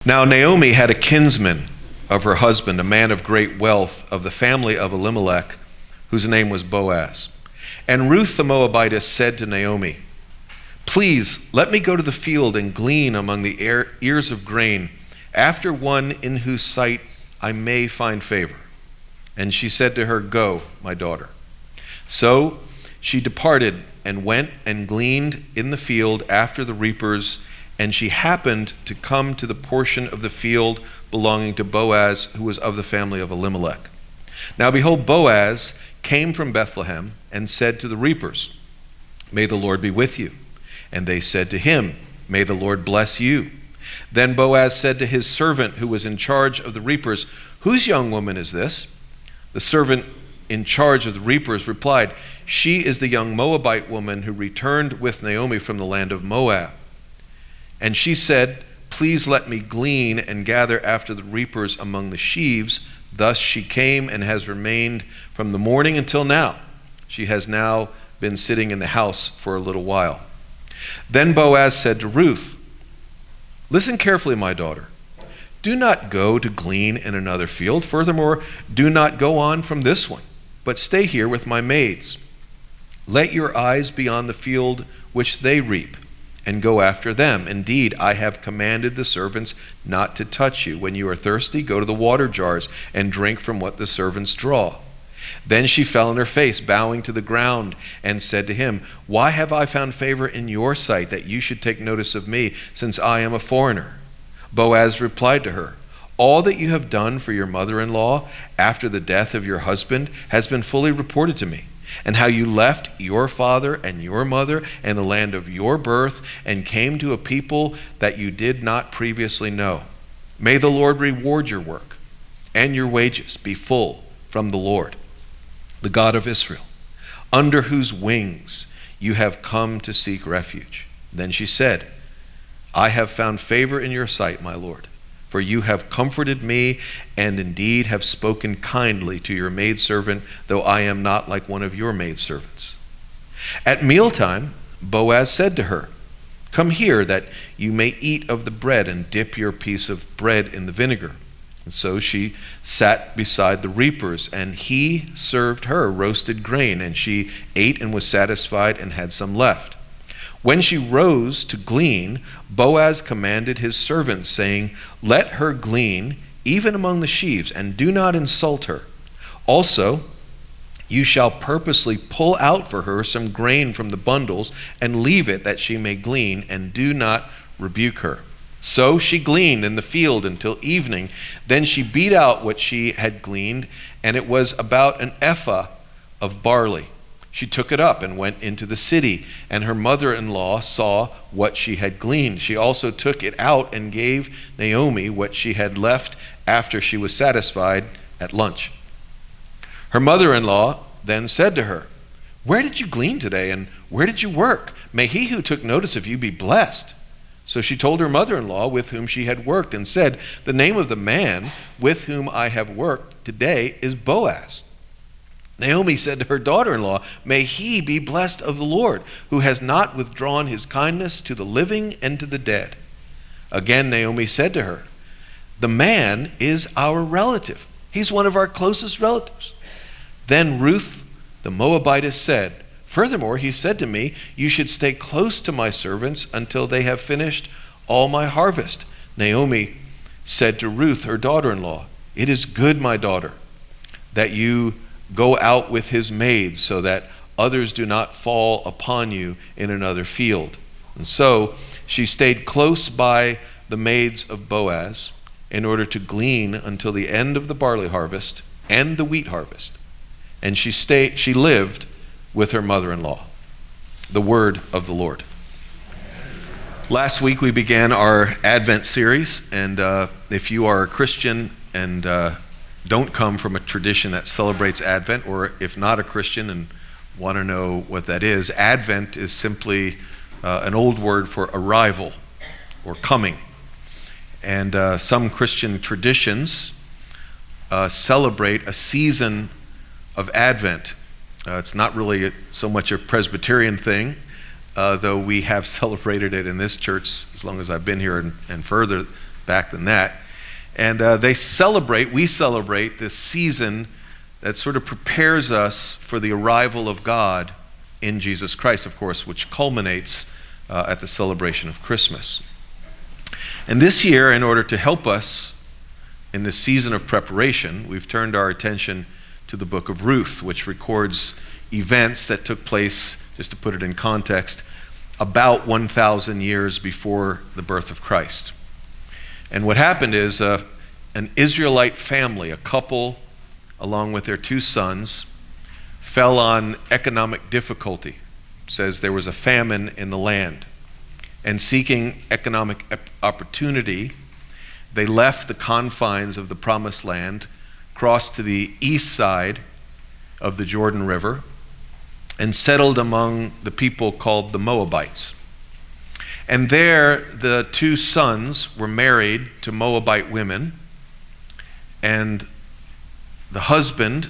Now Naomi had a kinsman of her husband, a man of great wealth of the family of Elimelech, whose name was Boaz. And Ruth the Moabitess said to Naomi, "Please let me go to the field and glean among the ears of grain, after one in whose sight I may find favor." And she said to her, "Go, my daughter." So she departed and went and gleaned in the field after the reapers, and she happened to come to the portion of the field belonging to Boaz, who was of the family of Elimelech. Now behold, Boaz came from Bethlehem and said to the reapers, "May the Lord be with you." And they said to him, "May the Lord bless you." Then Boaz said to his servant who was in charge of the reapers, "Whose young woman is this?" The servant in charge of the reapers replied, "She is the young Moabite woman who returned with Naomi from the land of Moab." And she said, "Please let me glean and gather after the reapers among the sheaves." Thus she came and has remained from the morning until now. She has now been sitting in the house for a little while. Then Boaz said to Ruth, "Listen carefully, my daughter. Do not go to glean in another field. Furthermore, do not go on from this one, but stay here with my maids. Let your eyes be on the field which they reap, and go after them. Indeed, I have commanded the servants not to touch you. When you are thirsty, go to the water jars and drink from what the servants draw." Then she fell on her face, bowing to the ground, and said to him, "Why have I found favor in your sight, that you should take notice of me, since I am a foreigner?" Boaz replied to her, "All that you have done for your mother-in-law after the death of your husband has been fully reported to me, and how you left your father and your mother and the land of your birth and came to a people that you did not previously know. May the Lord reward your work, and your wages be full from the Lord, the God of Israel, under whose wings you have come to seek refuge." Then she said, "I have found favor in your sight, my Lord, for you have comforted me and indeed have spoken kindly to your maidservant, though I am not like one of your maidservants." At mealtime, Boaz said to her, "Come here, that you may eat of the bread and dip your piece of bread in the vinegar." And so she sat beside the reapers, and he served her roasted grain, and she ate and was satisfied and had some left. When she rose to glean, Boaz commanded his servants, saying, "Let her glean even among the sheaves, and do not insult her. Also, you shall purposely pull out for her some grain from the bundles, and leave it that she may glean, and do not rebuke her." So she gleaned in the field until evening. Then she beat out what she had gleaned, and it was about an ephah of barley. She took it up and went into the city, and her mother-in-law saw what she had gleaned. She also took it out and gave Naomi what she had left after she was satisfied at lunch. Her mother-in-law then said to her, "Where did you glean today, and where did you work? May he who took notice of you be blessed." So she told her mother-in-law with whom she had worked, and said, "The name of the man with whom I have worked today is Boaz." Naomi said to her daughter-in-law, "May he be blessed of the Lord, who has not withdrawn his kindness to the living and to the dead." Again Naomi said to her, "The man is our relative. He's one of our closest relatives." Then Ruth the Moabitess said, "Furthermore, he said to me, you should stay close to my servants until they have finished all my harvest." Naomi said to Ruth, her daughter-in-law, "It is good, my daughter, that you go out with his maids, so that others do not fall upon you in another field." And so she stayed close by the maids of Boaz in order to glean until the end of the barley harvest and the wheat harvest. And she lived with her mother-in-law. The word of the Lord. Last week we began our Advent series, and if you are a Christian and don't come from a tradition that celebrates Advent, or if not a Christian and want to know what that is, Advent is simply an old word for arrival or coming. And some Christian traditions celebrate a season of Advent. It's not really so much a Presbyterian thing, though we have celebrated it in this church as long as I've been here and further back than that. And we celebrate this season that sort of prepares us for the arrival of God in Jesus Christ, of course, which culminates at the celebration of Christmas. And this year, in order to help us in this season of preparation, we've turned our attention to the book of Ruth, which records events that took place, just to put it in context, about 1,000 years before the birth of Christ. And what happened is an Israelite family, a couple, along with their 2 sons, fell on economic difficulty. It says there was a famine in the land. And seeking economic opportunity, they left the confines of the Promised Land, crossed to the east side of the Jordan River, and settled among the people called the Moabites. And there, the 2 sons were married to Moabite women, and the husband,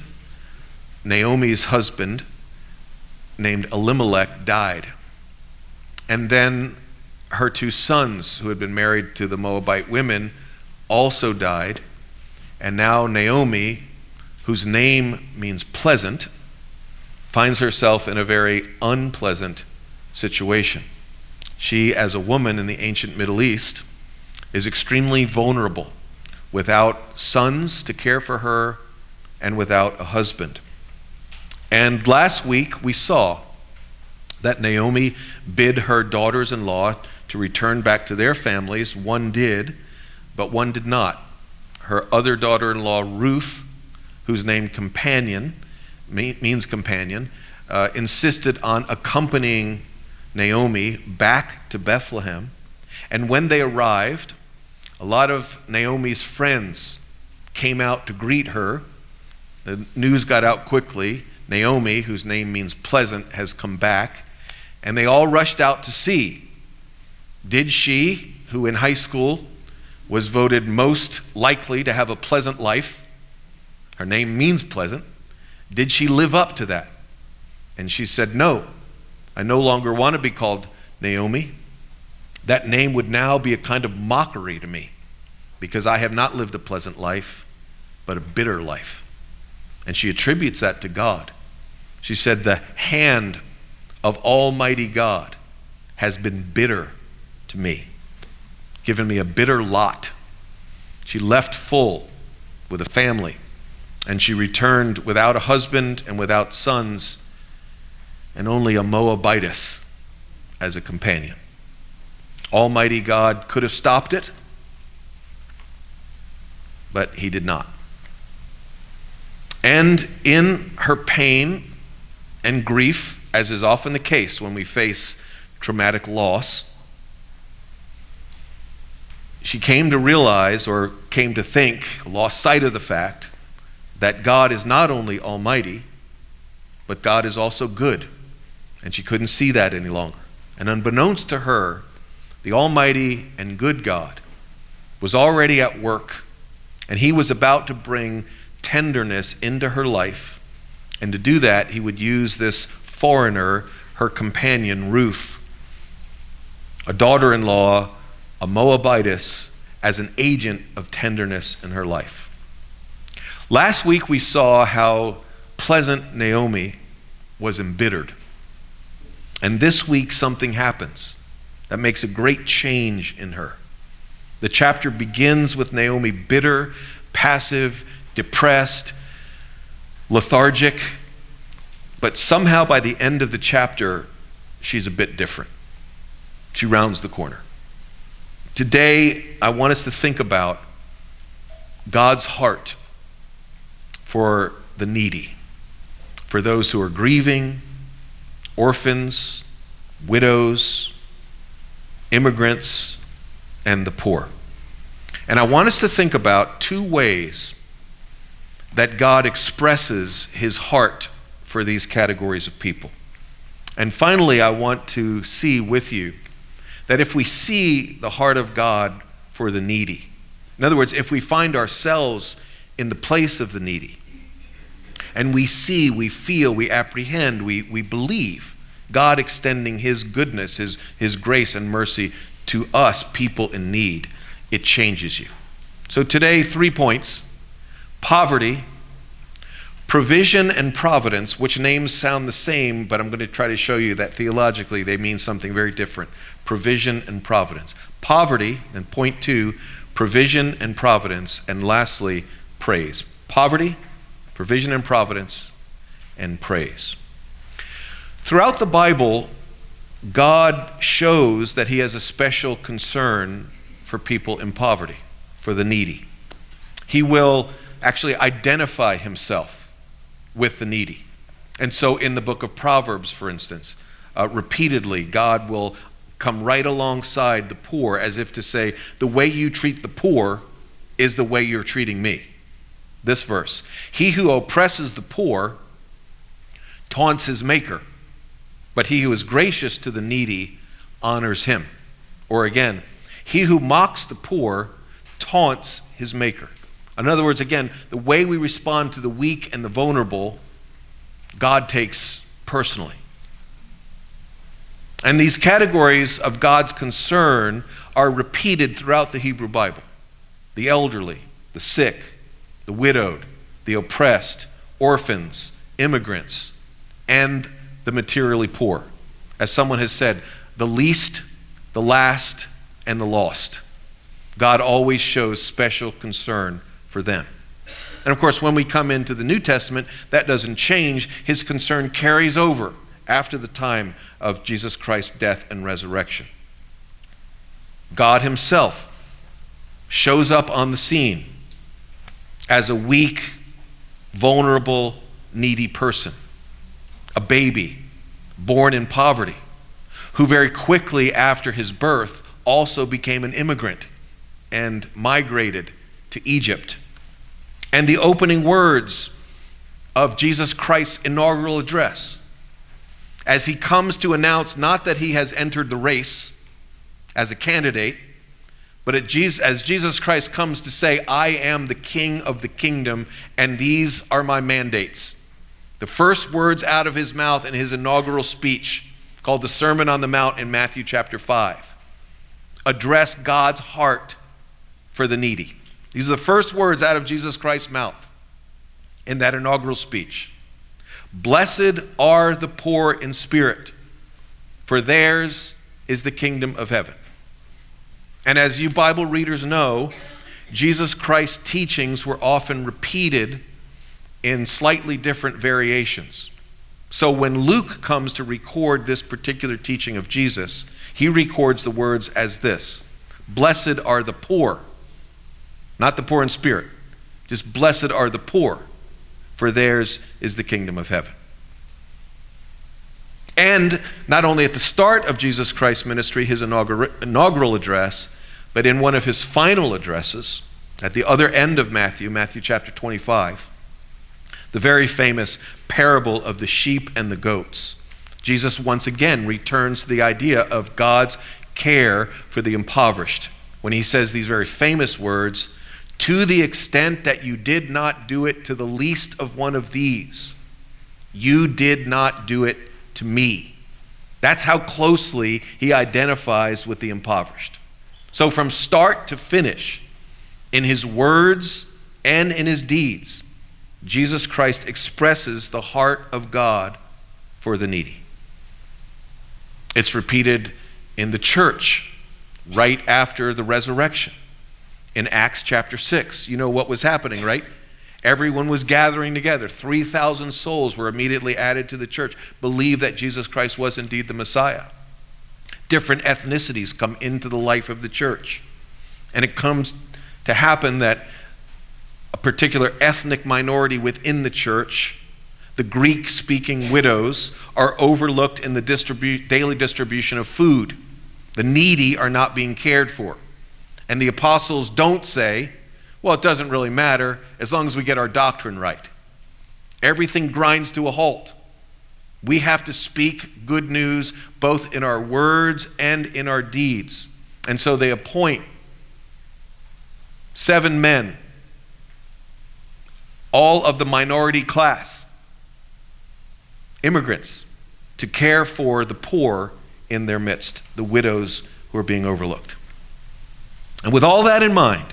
Naomi's husband, named Elimelech, died. And then her 2 sons, who had been married to the Moabite women, also died. And now Naomi, whose name means pleasant, finds herself in a very unpleasant situation. She, as a woman in the ancient Middle East, is extremely vulnerable, without sons to care for her and without a husband. And last week we saw that Naomi bid her daughters-in-law to return back to their families. One did, but one did not. Her other daughter-in-law, Ruth, whose name means companion, insisted on accompanying Naomi back to Bethlehem. And when they arrived, a lot of Naomi's friends came out to greet her. The news got out quickly. Naomi, whose name means pleasant, has come back. And they all rushed out to see, did she, who in high school was voted most likely to have a pleasant life, her name means pleasant, did she live up to that? And she said, no, I no longer want to be called Naomi. That name would now be a kind of mockery to me, because I have not lived a pleasant life, but a bitter life. And she attributes that to God. She said, the hand of Almighty God has been bitter to me, given me a bitter lot. She left full with a family, and she returned without a husband and without sons, and only a Moabitess as a companion. Almighty God could have stopped it, but he did not. And in her pain and grief, as is often the case when we face traumatic loss, she came to realize, or came to think, lost sight of the fact, that God is not only almighty, but God is also good. And she couldn't see that any longer. And unbeknownst to her, the almighty and good God was already at work, and he was about to bring tenderness into her life. And to do that, he would use this foreigner, her companion, Ruth, a daughter-in-law, a Moabitess, as an agent of tenderness in her life. Last week we saw how pleasant Naomi was embittered. And this week something happens that makes a great change in her. The chapter begins with Naomi bitter, passive, depressed, lethargic, but somehow by the end of the chapter, she's a bit different. She rounds the corner. Today, I want us to think about God's heart for the needy, for those who are grieving, orphans, widows, immigrants, and the poor. And I want us to think about 2 ways that God expresses his heart for these categories of people. And finally, I want to see with you that if we see the heart of God for the needy, in other words, if we find ourselves in the place of the needy, and we see, we feel, we apprehend, we believe God extending his goodness, his grace and mercy to us, people in need, it changes you. So today, 3 points: poverty, provision, and providence, which names sound the same, but I'm going to try to show you that theologically they mean something very different. Provision and providence. Poverty, and point 2, provision and providence, and lastly, praise. Poverty, provision and providence, and praise. Throughout the Bible, God shows that he has a special concern for people in poverty, for the needy. He will actually identify himself with the needy. And so in the book of Proverbs, for instance, repeatedly, God will come right alongside the poor as if to say, the way you treat the poor is the way you're treating me. This verse: he who oppresses the poor taunts his maker, but he who is gracious to the needy honors him. Or again, he who mocks the poor taunts his maker. In other words, again, the way we respond to the weak and the vulnerable, God takes personally. And these categories of God's concern are repeated throughout the Hebrew Bible: the elderly, the sick, the widowed, the oppressed, orphans, immigrants, and the materially poor. As someone has said, the least, the last, and the lost. God always shows special concern for them. And of course, when we come into the New Testament, that doesn't change. His concern carries over after the time of Jesus Christ's death and resurrection. God himself shows up on the scene as a weak, vulnerable, needy person, a baby born in poverty, who very quickly after his birth also became an immigrant and migrated to Egypt. And the opening words of Jesus Christ's inaugural address, as he comes to announce not that he has entered the race as a candidate, but as Jesus Christ comes to say, I am the King of the kingdom, and these are my mandates. The first words out of his mouth in his inaugural speech, called the Sermon on the Mount in Matthew chapter 5, address God's heart for the needy. These are the first words out of Jesus Christ's mouth in that inaugural speech. Blessed are the poor in spirit, for theirs is the kingdom of heaven. And as you Bible readers know, Jesus Christ's teachings were often repeated in slightly different variations. So when Luke comes to record this particular teaching of Jesus, he records the words as this: blessed are the poor, not the poor in spirit, just blessed are the poor, for theirs is the kingdom of heaven. And not only at the start of Jesus Christ's ministry, his inaugural address, but in one of his final addresses, at the other end of Matthew chapter 25, the very famous parable of the sheep and the goats, Jesus once again returns to the idea of God's care for the impoverished when he says these very famous words, to the extent that you did not do it to the least of one of these, you did not do it to me. That's how closely he identifies with the impoverished. So from start to finish, in his words and in his deeds, Jesus Christ expresses the heart of God for the needy. It's repeated in the church right after the resurrection. In Acts chapter 6, you know what was happening, right? Everyone was gathering together. 3,000 souls were immediately added to the church, believed that Jesus Christ was indeed the Messiah. Different ethnicities come into the life of the church. And it comes to happen that a particular ethnic minority within the church, the Greek-speaking widows, are overlooked in the daily distribution of food. The needy are not being cared for. And the apostles don't say, well, it doesn't really matter as long as we get our doctrine right. Everything grinds to a halt. We have to speak good news both in our words and in our deeds. And so they appoint 7 men, all of the minority class, immigrants, to care for the poor in their midst, the widows who are being overlooked. And with all that in mind,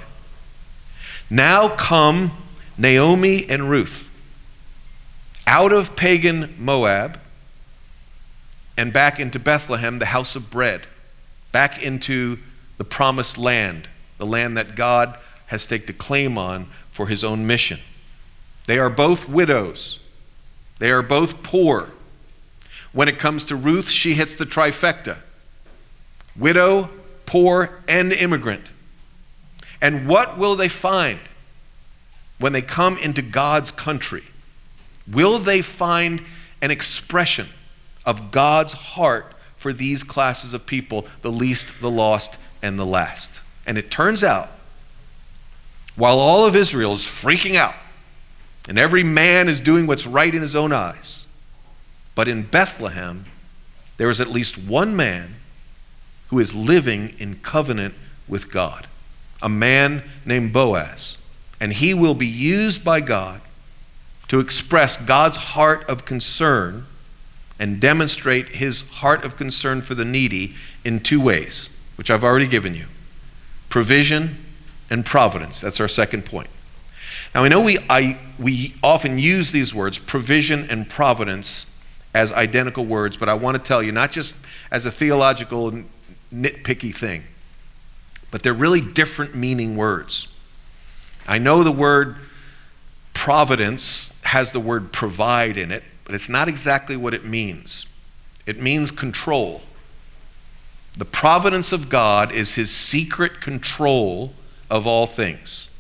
now come Naomi and Ruth out of pagan Moab and back into Bethlehem, the house of bread, back into the promised land, the land that God has staked a claim on for his own mission. They are both widows. They are both poor. When it comes to Ruth, she hits the trifecta: widow, poor, and immigrant. And what will they find when they come into God's country? Will they find an expression of God's heart for these classes of people, the least, the lost, and the last? And it turns out, while all of Israel is freaking out, and every man is doing what's right in his own eyes, but in Bethlehem, there is at least one man who is living in covenant with God, a man named Boaz. And he will be used by God to express God's heart of concern and demonstrate his heart of concern for the needy in two ways, which I've already given you: provision and providence. That's our second point. Now, I know we often use these words, provision and providence, as identical words, but I want to tell you, not just as a theological nitpicky thing, but they're really different meaning words. I know the word providence has the word provide in it, but it's not exactly what it means. It means control. The providence of God is his secret control of all things.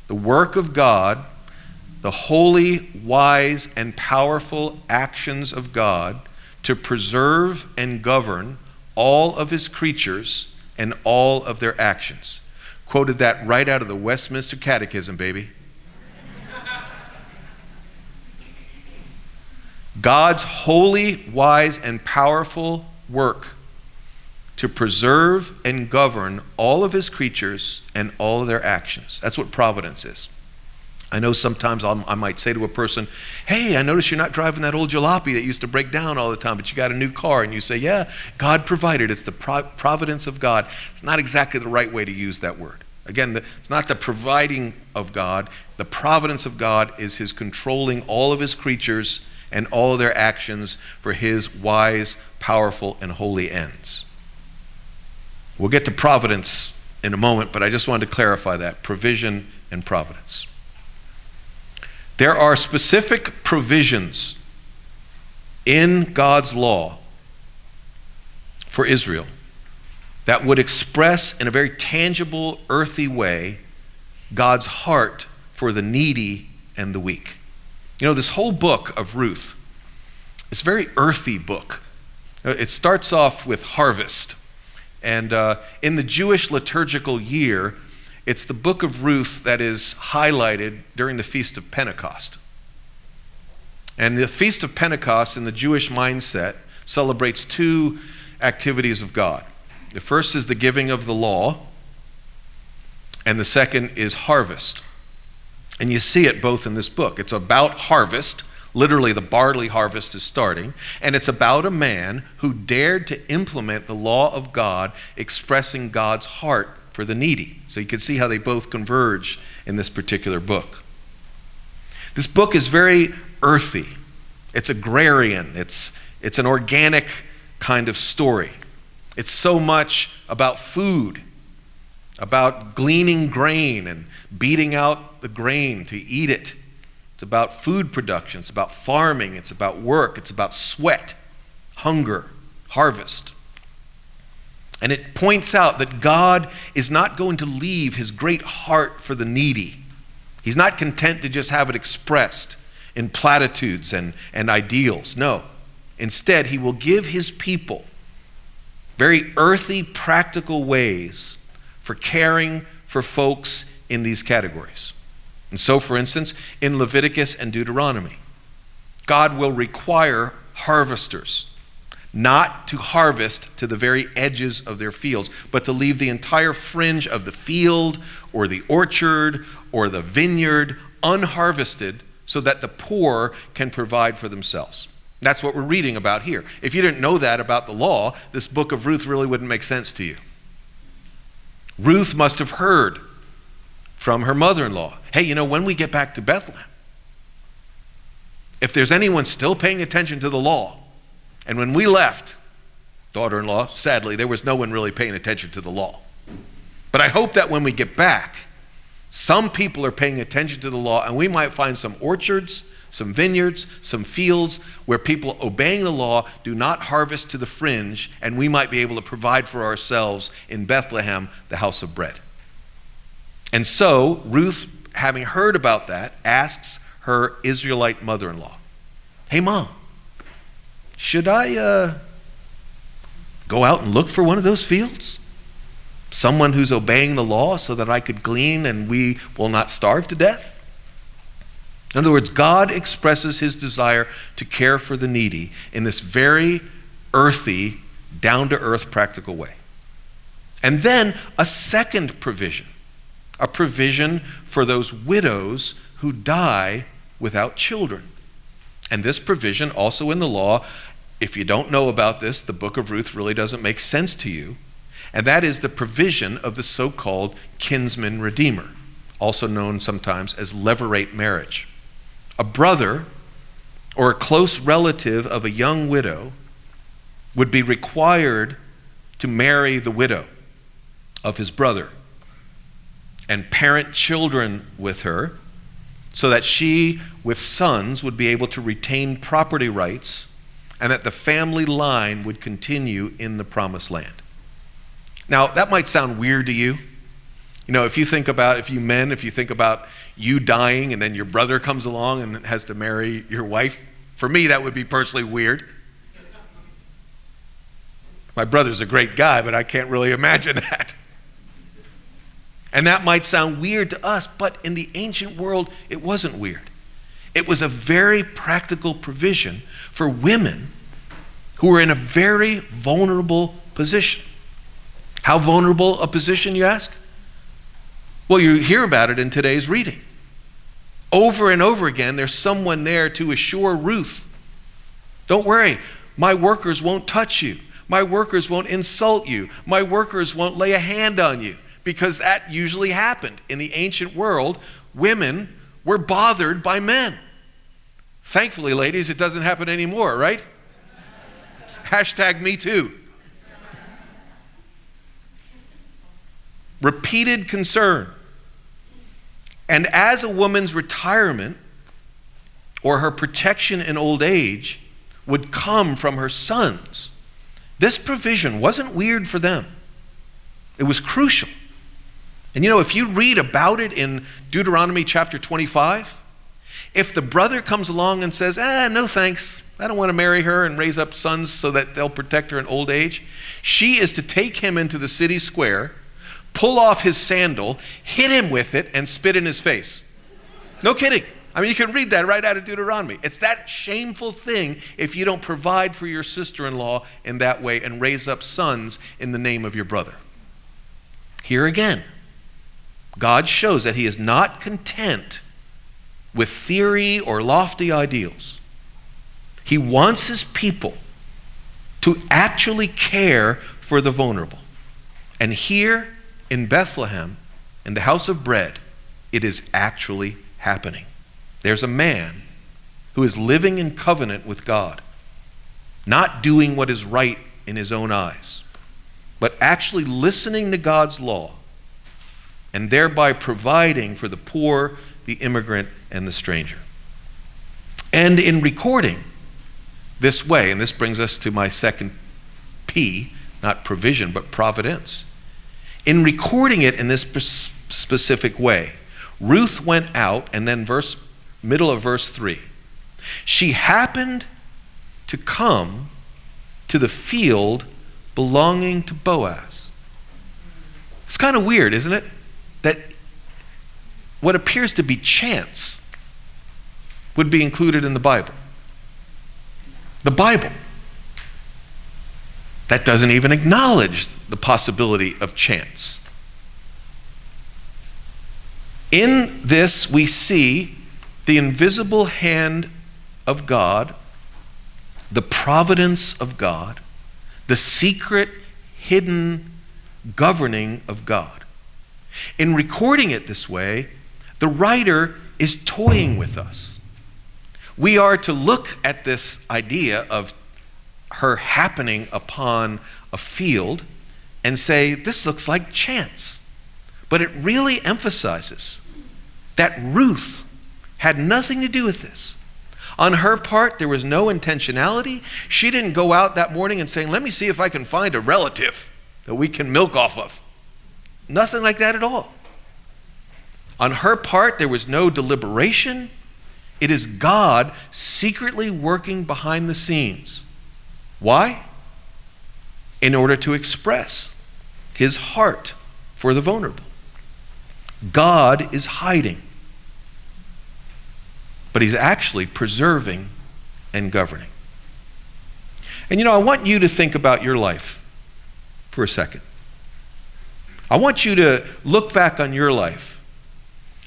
The work of God, the holy, wise, and powerful actions of God to preserve and govern all of his creatures and all of their actions. Quoted that right out of the Westminster Catechism, baby. God's holy, wise, and powerful work to preserve and govern all of his creatures and all of their actions. That's what providence is. I know sometimes I might say to a person, hey, I notice you're not driving that old jalopy that used to break down all the time, but you got a new car. And you say, yeah, God provided. It's the providence of God. It's not exactly the right way to use that word. Again, it's not the providing of God. The providence of God is his controlling all of his creatures and all of their actions for his wise, powerful, and holy ends. We'll get to providence in a moment, but I just wanted to clarify that: provision and providence. There are specific provisions in God's law for Israel that would express in a very tangible, earthy way God's heart for the needy and the weak. You know, this whole book of Ruth is a very earthy book. It starts off with harvest. And in the Jewish liturgical year, it's the book of Ruth that is highlighted during the Feast of Pentecost. And the Feast of Pentecost in the Jewish mindset celebrates two activities of God. The first is the giving of the law, and the second is harvest. And you see it both in this book. It's about harvest. Literally, the barley harvest is starting. And it's about a man who dared to implement the law of God, expressing God's heart for the needy. So you can see how they both converge in this particular book. This book is very earthy. It's agrarian. It's an organic kind of story. It's so much about food, about gleaning grain and beating out the grain to eat it. It's about food production. It's about farming. It's about work. It's about sweat, hunger, harvest. And it points out that God is not going to leave his great heart for the needy. He's not content to just have it expressed in platitudes and ideals. No. Instead, he will give his people very earthy, practical ways for caring for folks in these categories. And so, for instance, in Leviticus and Deuteronomy, God will require harvesters not to harvest to the very edges of their fields, but to leave the entire fringe of the field or the orchard or the vineyard unharvested so that the poor can provide for themselves. That's what we're reading about here. If you didn't know that about the law, this book of Ruth really wouldn't make sense to you. Ruth must have heard from her mother-in-law, hey, when we get back to Bethlehem, if there's anyone still paying attention to the law, and when we left, daughter-in-law, sadly, there was no one really paying attention to the law. But I hope that when we get back, some people are paying attention to the law, and we might find some orchards, some vineyards, some fields where people obeying the law do not harvest to the fringe, and we might be able to provide for ourselves in Bethlehem, the house of bread. And so Ruth, having heard about that, asks her Israelite mother-in-law, hey, Mom, should I go out and look for one of those fields? Someone who's obeying the law so that I could glean and we will not starve to death? In other words, God expresses his desire to care for the needy in this very earthy, down-to-earth, practical way. And then a second provision, a provision for those widows who die without children. And this provision, also in the law, if you don't know about this, the book of Ruth really doesn't make sense to you. And that is the provision of the so-called kinsman redeemer, also known sometimes as levirate marriage. A brother or a close relative of a young widow would be required to marry the widow of his brother and parent children with her so that she, with sons, would be able to retain property rights and that the family line would continue in the promised land. Now, that might sound weird to you. If you think about you dying and then your brother comes along and has to marry your wife, for me, that would be personally weird. My brother's a great guy, but I can't really imagine that. And that might sound weird to us, but in the ancient world, it wasn't weird. It was a very practical provision for women who were in a very vulnerable position. How vulnerable a position, you ask? Well, you hear about it in today's reading. Over and over again, there's someone there to assure Ruth, don't worry, my workers won't touch you. My workers won't insult you. My workers won't lay a hand on you. Because that usually happened. In the ancient world, women were bothered by men. Thankfully, ladies, it doesn't happen anymore, right? Hashtag me too. Repeated concern. And as a woman's retirement or her protection in old age would come from her sons, this provision wasn't weird for them. It was crucial. And if you read about it in Deuteronomy chapter 25, if the brother comes along and says, no thanks, I don't want to marry her and raise up sons so that they'll protect her in old age, she is to take him into the city square, pull off his sandal, hit him with it, and spit in his face. No kidding. You can read that right out of Deuteronomy. It's that shameful thing if you don't provide for your sister-in-law in that way and raise up sons in the name of your brother. Here again, God shows that he is not content with theory or lofty ideals. He wants his people to actually care for the vulnerable. And here in Bethlehem, in the house of bread, it is actually happening. There's a man who is living in covenant with God, not doing what is right in his own eyes, but actually listening to God's law and thereby providing for the poor, the immigrant, and the stranger. And in recording this way, and this brings us to my second P, not provision, but providence. In recording it in this specific way, Ruth went out, and then middle of verse 3, she happened to come to the field belonging to Boaz. It's kind of weird, isn't it? That what appears to be chance would be included in the Bible. The Bible that doesn't even acknowledge the possibility of chance. In this, we see the invisible hand of God, the providence of God, the secret, hidden governing of God. In recording it this way, the writer is toying with us. We are to look at this idea of her happening upon a field and say, this looks like chance. But it really emphasizes that Ruth had nothing to do with this. On her part, there was no intentionality. She didn't go out that morning and say, let me see if I can find a relative that we can milk off of. Nothing like that at all. On her part, there was no deliberation. It is God secretly working behind the scenes. Why? In order to express his heart for the vulnerable. God is hiding, but he's actually preserving and governing. And I want you to think about your life for a second. I want you to look back on your life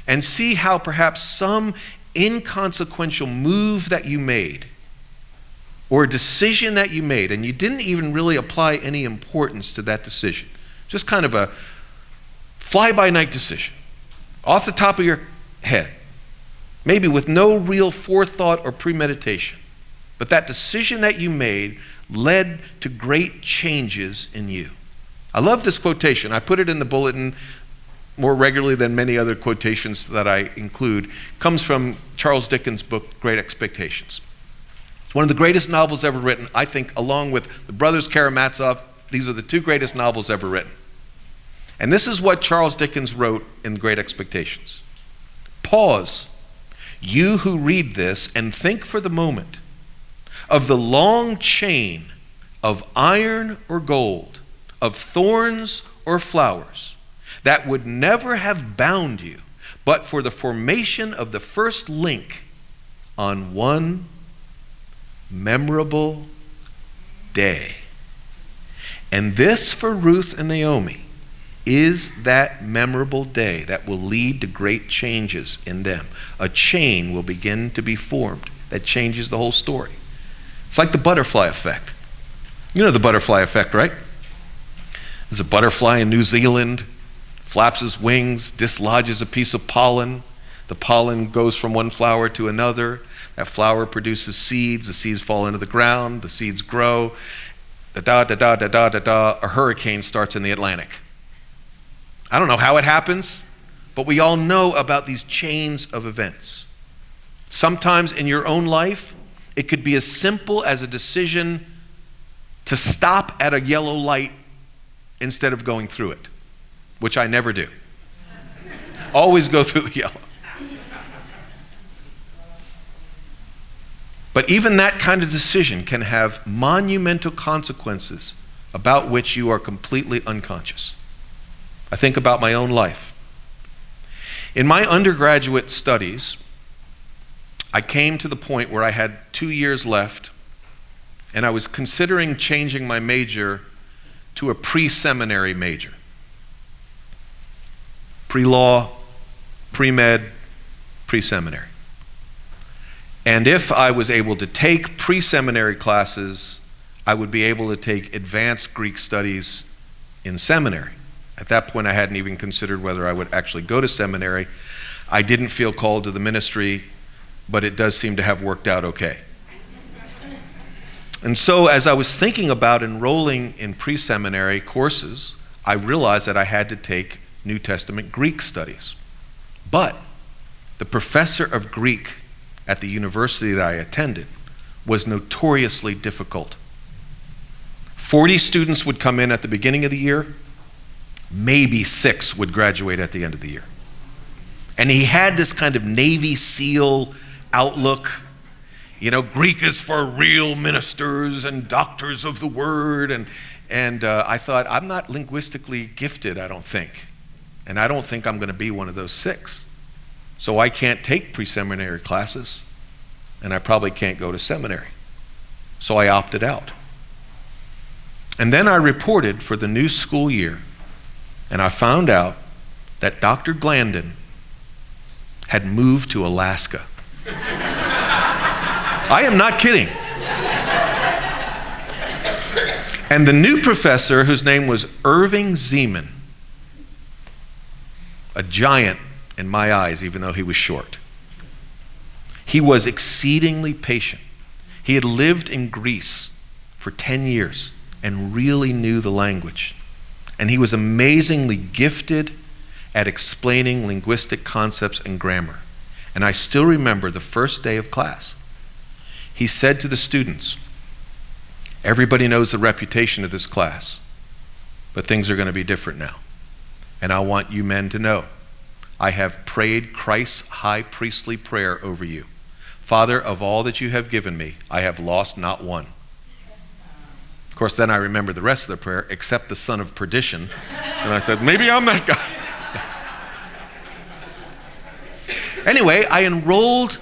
and see how perhaps some inconsequential move that you made or a decision that you made, and you didn't even really apply any importance to that decision, just kind of a fly-by-night decision, off the top of your head, maybe with no real forethought or premeditation, but that decision that you made led to great changes in you. I love this quotation. I put it in the bulletin more regularly than many other quotations that I include. It comes from Charles Dickens' book, Great Expectations. It's one of the greatest novels ever written. I think, along with The Brothers Karamazov, these are the two greatest novels ever written. And this is what Charles Dickens wrote in Great Expectations. Pause, you who read this, and think for the moment of the long chain of iron or gold, of thorns or flowers, that would never have bound you but for the formation of the first link on one memorable day. And this, for Ruth and Naomi, is that memorable day that will lead to great changes in them. A chain will begin to be formed that changes the whole story. It's like the butterfly effect. You know the butterfly effect, right? There's a butterfly in New Zealand, flaps his wings, dislodges a piece of pollen. The pollen goes from one flower to another. That flower produces seeds. The seeds fall into the ground. The seeds grow. A hurricane starts in the Atlantic. I don't know how it happens, but we all know about these chains of events. Sometimes in your own life, it could be as simple as a decision to stop at a yellow light instead of going through it, which I never do. Always go through the yellow. But even that kind of decision can have monumental consequences about which you are completely unconscious. I think about my own life. In my undergraduate studies, I came to the point where I had 2 years left, and I was considering changing my major to a pre-seminary major. Pre-law, pre-med, pre-seminary. And if I was able to take pre-seminary classes, I would be able to take advanced Greek studies in seminary. At that point, I hadn't even considered whether I would actually go to seminary. I didn't feel called to the ministry, but it does seem to have worked out okay. And so as I was thinking about enrolling in pre-seminary courses, I realized that I had to take New Testament Greek studies. But the professor of Greek at the university that I attended was notoriously difficult. 40 students would come in at the beginning of the year. Maybe 6 would graduate at the end of the year. And he had this kind of Navy SEAL outlook. Greek is for real ministers and doctors of the word. And I thought, I'm not linguistically gifted, I don't think. And I don't think I'm going to be one of those 6. So I can't take pre-seminary classes, and I probably can't go to seminary. So I opted out. And then I reported for the new school year, and I found out that Dr. Glandon had moved to Alaska. I am not kidding. And the new professor, whose name was Irving Zeman, a giant in my eyes, even though he was short. He was exceedingly patient. He had lived in Greece for 10 years and really knew the language. And he was amazingly gifted at explaining linguistic concepts and grammar. And I still remember the first day of class. He said to the students, everybody knows the reputation of this class, but things are going to be different now. And I want you men to know, I have prayed Christ's high priestly prayer over you. Father, of all that you have given me, I have lost not one. Of course, then I remember the rest of the prayer, except the son of perdition. And I said, maybe I'm that guy. Anyway, I enrolled,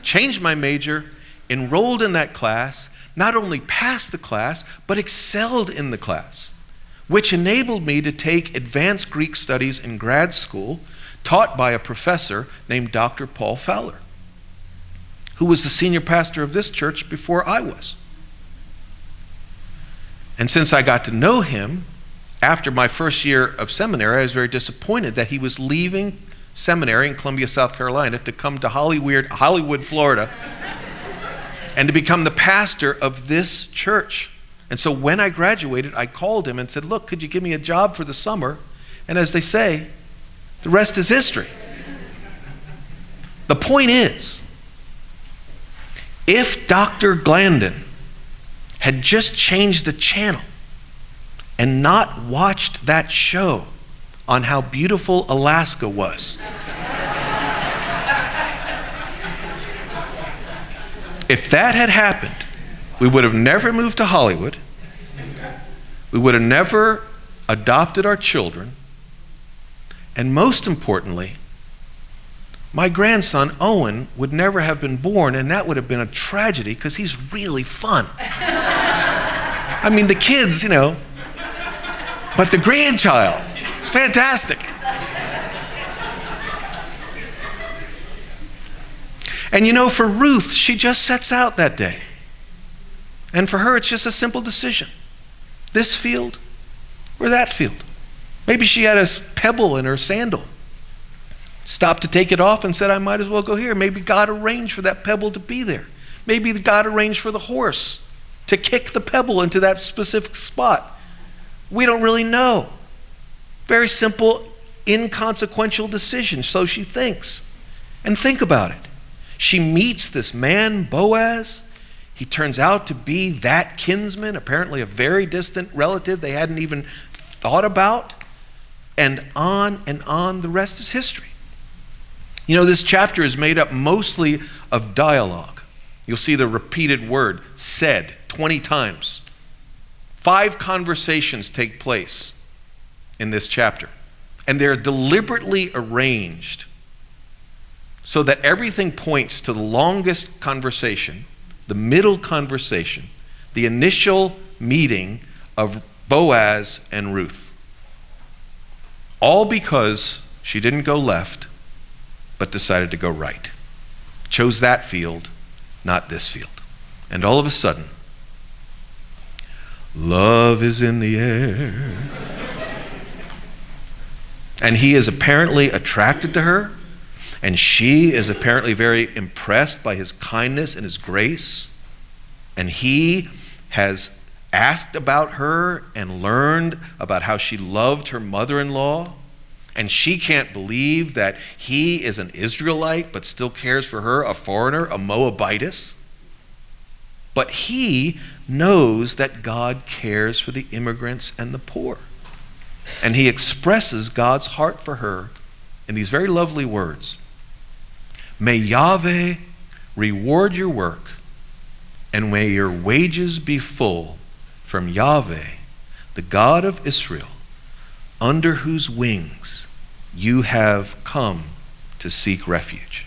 changed my major, enrolled in that class, not only passed the class, but excelled in the class, which enabled me to take advanced Greek studies in grad school, taught by a professor named Dr. Paul Fowler, who was the senior pastor of this church before I was. And since I got to know him, after my first year of seminary, I was very disappointed that he was leaving seminary in Columbia, South Carolina, to come to Hollywood, Florida, and to become the pastor of this church. And so when I graduated, I called him and said, look, could you give me a job for the summer? And as they say, the rest is history. The point is, if Dr. Glandon had just changed the channel and not watched that show on how beautiful Alaska was, if that had happened, we would have never moved to Hollywood. We would have never adopted our children. And most importantly, my grandson, Owen, would never have been born, and that would have been a tragedy because he's really fun. I mean, the kids, but the grandchild, fantastic. And for Ruth, she just sets out that day. And for her, it's just a simple decision. This field or that field. Maybe she had a pebble in her sandal. Stopped to take it off and said, I might as well go here. Maybe God arranged for that pebble to be there. Maybe God arranged for the horse to kick the pebble into that specific spot. We don't really know. Very simple, inconsequential decision, so she thinks. And think about it. She meets this man, Boaz. He turns out to be that kinsman, apparently a very distant relative they hadn't even thought about. And on, the rest is history. This chapter is made up mostly of dialogue. You'll see the repeated word, said, 20 times. 5 conversations take place in this chapter. And they're deliberately arranged so that everything points to the longest conversation, the middle conversation, the initial meeting of Boaz and Ruth. All because she didn't go left, but decided to go right. Chose that field, not this field. And all of a sudden, love is in the air. And he is apparently attracted to her, and she is apparently very impressed by his kindness and his grace. And he has asked about her and learned about how she loved her mother-in-law. And she can't believe that he is an Israelite but still cares for her, a foreigner, a Moabitess. But he knows that God cares for the immigrants and the poor. And he expresses God's heart for her in these very lovely words. May Yahweh reward your work, and may your wages be full from Yahweh, the God of Israel, under whose wings you have come to seek refuge.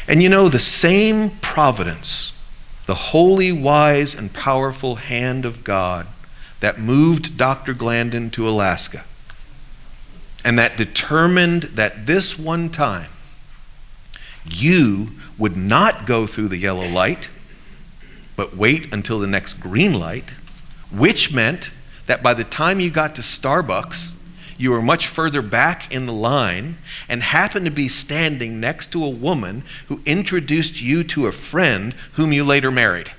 And the same providence, the holy, wise, and powerful hand of God that moved Dr. Glandon to Alaska, and that determined that this one time you would not go through the yellow light, but wait until the next green light, which meant that by the time you got to Starbucks, you were much further back in the line and happened to be standing next to a woman who introduced you to a friend whom you later married.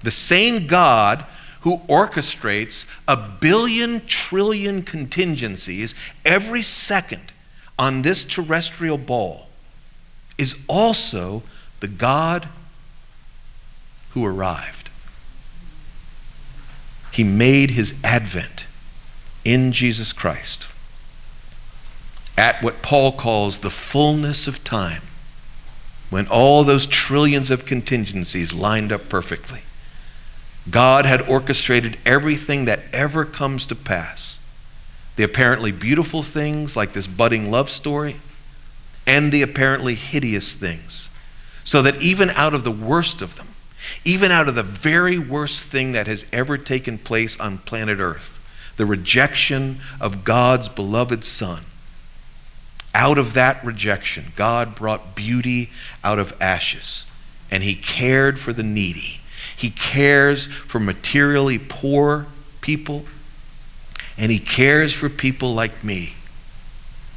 The same God who orchestrates 1 billion trillion contingencies every second on this terrestrial ball is also the God who arrived. He made his advent in Jesus Christ at what Paul calls the fullness of time, when all those trillions of contingencies lined up perfectly. God had orchestrated everything that ever comes to pass. The apparently beautiful things like this budding love story, and the apparently hideous things, so that even out of the worst of them, even out of the very worst thing that has ever taken place on planet Earth, the rejection of God's beloved Son, out of that rejection, God brought beauty out of ashes, and he cared for the needy. He cares for materially poor people, and he cares for people like me,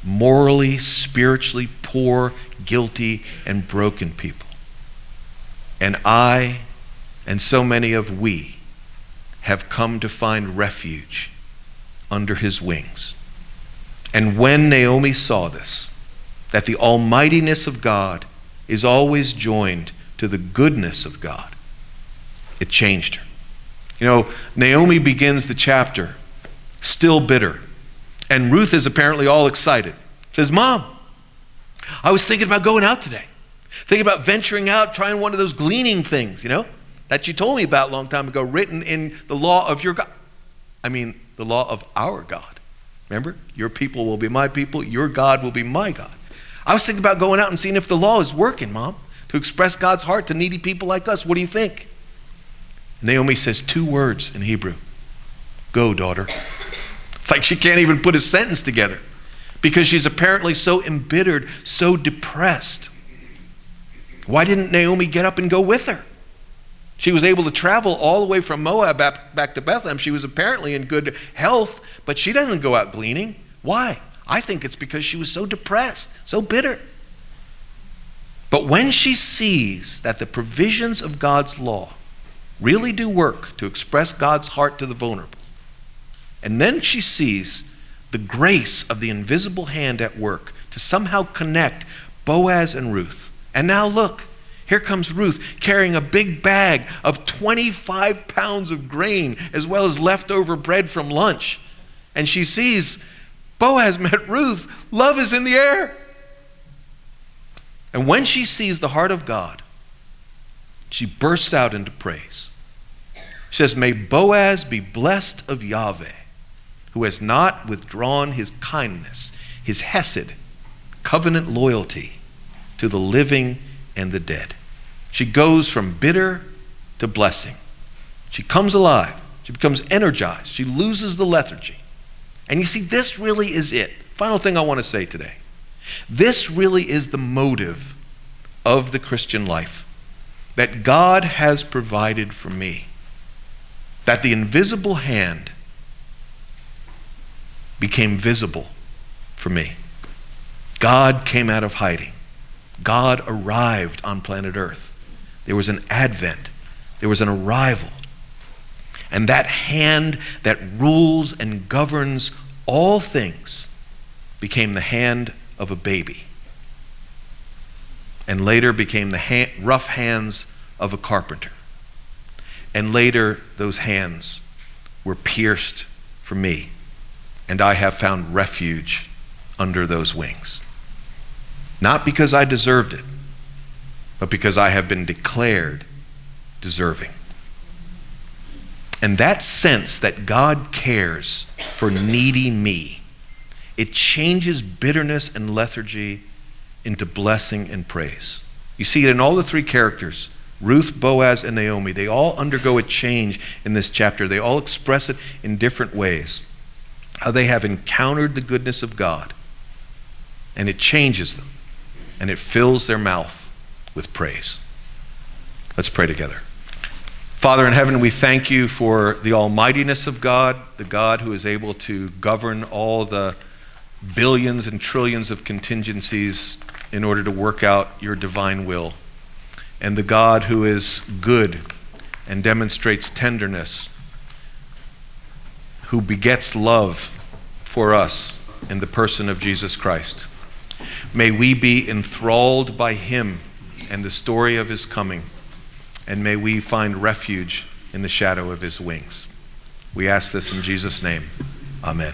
morally, spiritually poor, guilty, and broken people. And I, and so many of we, have come to find refuge under his wings. And when Naomi saw this, that the almightiness of God is always joined to the goodness of God, it changed her. You know, Naomi begins the chapter still bitter. And Ruth is apparently all excited. Says, Mom, I was thinking about going out today. Thinking about venturing out, trying one of those gleaning things, that you told me about a long time ago, written in the law of your God. The law of our God. Remember? Your people will be my people. Your God will be my God. I was thinking about going out and seeing if the law is working, Mom, to express God's heart to needy people like us. What do you think? Naomi says 2 words in Hebrew. Go, daughter. It's like she can't even put a sentence together because she's apparently so embittered, so depressed. Why didn't Naomi get up and go with her? She was able to travel all the way from Moab back to Bethlehem. She was apparently in good health, but she doesn't go out gleaning. Why? I think it's because she was so depressed, so bitter. But when she sees that the provisions of God's law really do work to express God's heart to the vulnerable, and then she sees the grace of the invisible hand at work to somehow connect Boaz and Ruth. And now look, here comes Ruth carrying a big bag of 25 pounds of grain as well as leftover bread from lunch. And she sees Boaz met Ruth. Love is in the air. And when she sees the heart of God, she bursts out into praise. She says, may Boaz be blessed of Yahweh, who has not withdrawn his kindness, his hesed, covenant loyalty to the living and the dead. She goes from bitter to blessing. She comes alive. She becomes energized. She loses the lethargy. And you see, this really is it. Final thing I want to say today. This really is the motive of the Christian life that God has provided for me. That the invisible hand became visible for me. God came out of hiding. God arrived on planet Earth. There was an advent. There was an arrival. And that hand that rules and governs all things became the hand of a baby. And later became the rough hands of a carpenter. And later those hands were pierced for me. And I have found refuge under those wings. Not because I deserved it, but because I have been declared deserving. And that sense that God cares for needy me, it changes bitterness and lethargy into blessing and praise. You see it in all the 3 characters, Ruth, Boaz, and Naomi. They all undergo a change in this chapter. They all express it in different ways. How they have encountered the goodness of God, and it changes them, and it fills their mouth with praise. Let's pray together. Father in heaven, we thank you for the almightiness of God, the God who is able to govern all the billions and trillions of contingencies in order to work out your divine will, and the God who is good and demonstrates tenderness, who begets love for us in the person of Jesus Christ. May we be enthralled by him and the story of his coming, and may we find refuge in the shadow of his wings. We ask this in Jesus' name. Amen.